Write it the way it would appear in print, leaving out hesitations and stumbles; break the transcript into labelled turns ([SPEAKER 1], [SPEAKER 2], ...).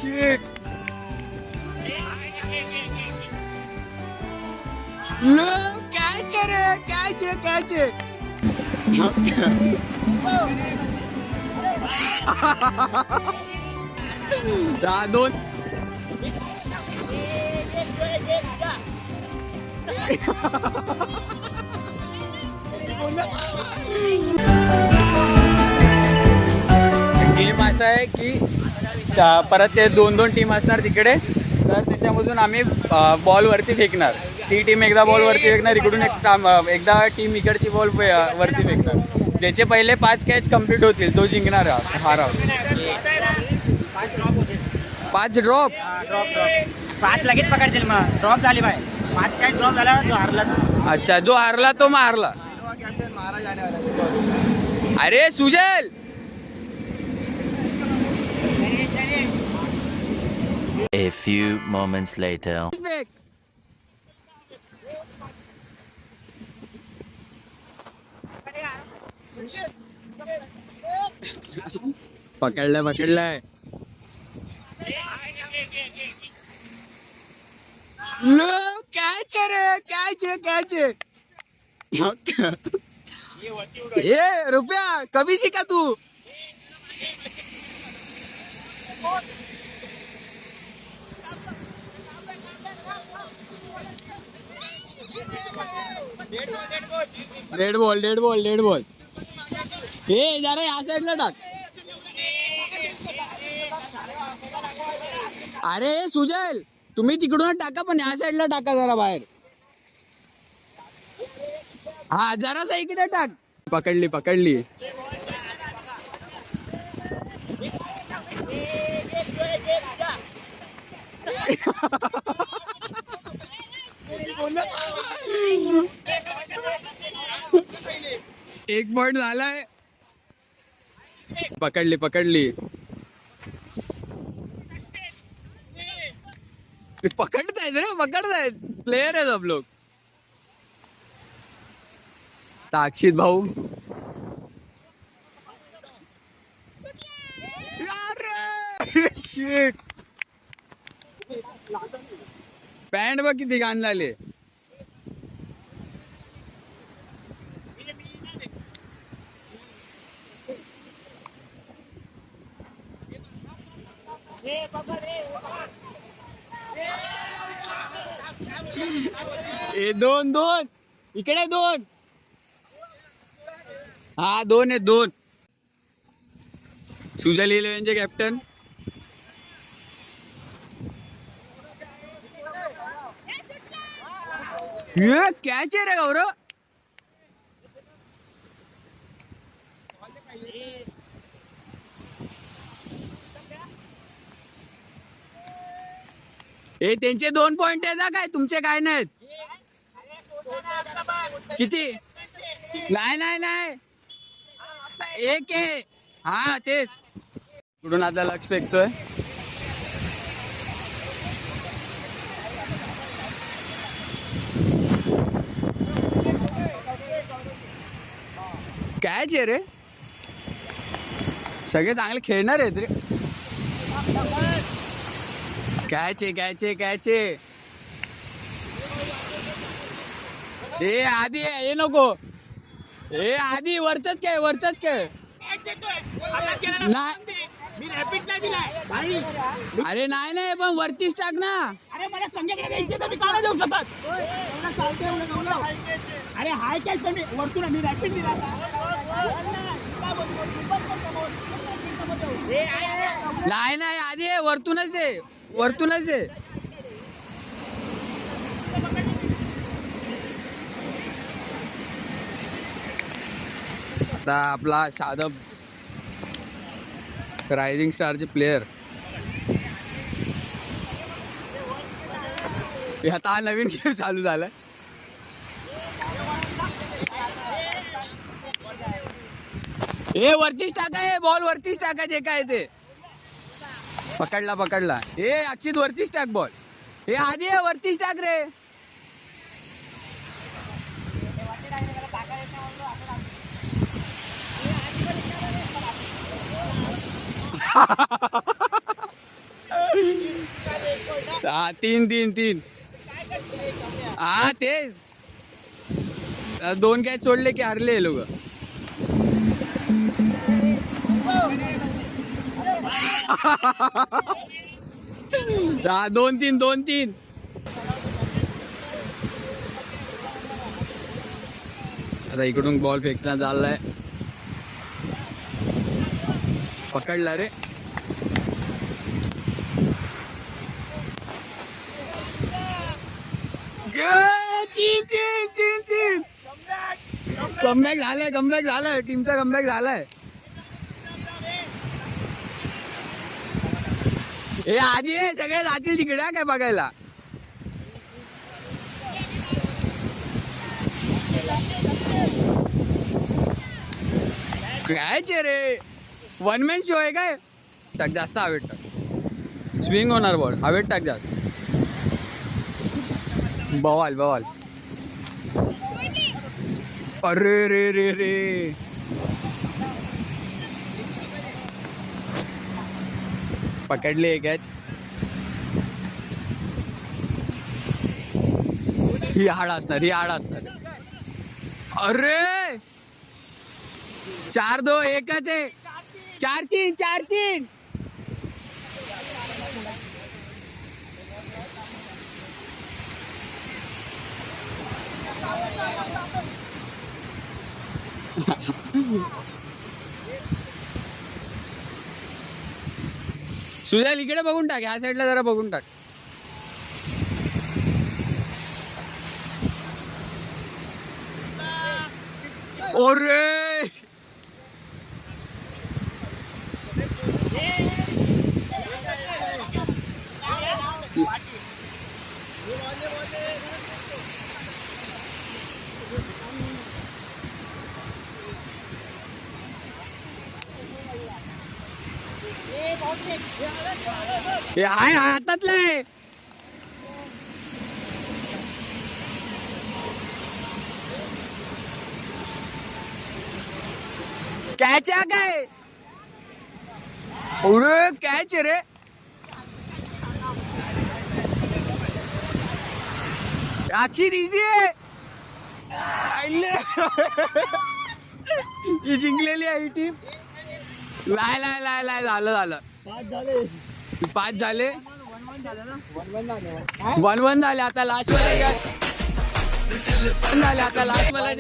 [SPEAKER 1] Shit. No, catch it, catch it, catch it. दोन game असा आहे की परत ते दोन दोन टीम असणार तिकडे, तर त्याच्यामधून आम्ही बॉल वरती फेकणार. ती टीम एकदा बॉल वरती फेकणार, इकडून एकदा टीम इकडची बॉल वरती फेकणार. ज्याचे पहिले 5 कॅच कंप्लीट होतील तो जिंकणार हा राऊंड. 5 ड्रॉप
[SPEAKER 2] 5 लगेच पकडतील, मग ड्रॉप झाली बाय 5 कॅच ड्रॉप झाला जो हारला.
[SPEAKER 1] अच्छा, जो हारला तो मारला. अरे Sujal,
[SPEAKER 3] A few moments later.
[SPEAKER 1] पकडलाय. नो, कॅच रे, कॅच. ये रुपया, कभी सीखा तू? Dead ball. हे जरा या साईडला टाक. अरे सुजल, तुम्ही तिकडून टाका, पण या साईडला टाका जरा बाहेर. हा, जरासा इकडे टाक. पकडली. एक पॉइंट झालाय. पकडली. पकडतायत प्लेयर आहे सब लोग. साक्षित भाऊ, शिट, पॅन्ट बघ किती घाण झाले. दोन इकडे 2. हा, 2 आहेत 2. सुजल इलेव्हनचे कॅप्टन. कॅच आहे रे गौरव. हे त्यांचे 2 पॉइंट आहेत काय, तुमचे काय नाहीत. किती? नाही 1 आहे. हा तेच. कुठून आता लक्ष फेकतोय. कॅच आहे रे. सगळे चांगले खेळणार आहेत रे. कॅच आहे. हे आधी हे नको. हे आधी वरतच काय. अरे नाही, पण वरतीच टाक ना.
[SPEAKER 2] अरे मला संघाकडे द्यायची तर मी का नाही देऊ शकत. अरे हाय कॅच पण वरतून मी रॅपिड दिला.
[SPEAKER 1] नाही आधी वरतूनच दे. आता आपला साधं रायझिंग स्टारचे प्लेयर. आता हा नवीन खेळ चालू झालाय. हे वरतीच टाका, बॉल वरतीच टाकायचे काय ते. पकडला. हे अक्षित वरतीच टाक बॉल. हे आधी वरतीच टाक रे. हा 3-3 हा तेच 2 कॅच सोडले की हरले लोक. हा 2-3 आता इकडून बॉल फेकण्यात आलाय. पकडला रे. तीन कमबॅक झालाय टीमचा कमबॅक झालाय. हे आधी सगळे जातील तिकडे काय बघायला. कायच रे 1 मॅन शो आहे काय. टाक जास्त हवेत टाक. स्विंग होणार बॉल हवेत टाक जास्त. बॉल अरे रे पकडले कॅच. ही हाड असणार. अरे 4-2 एकच आहे. 4-3 सुजल इकडे बघून टाक. ह्या साईडला जरा बघून टाक. ओरे हे आहे हातातलं आहे. कॅच आहे काय. अरे कॅच रे. अक्षित इझी आहे. ही जिंकलेली आहे ही टीम. लाय झालं 5 झाले. 1-1 झाले. आता लास्ट वाला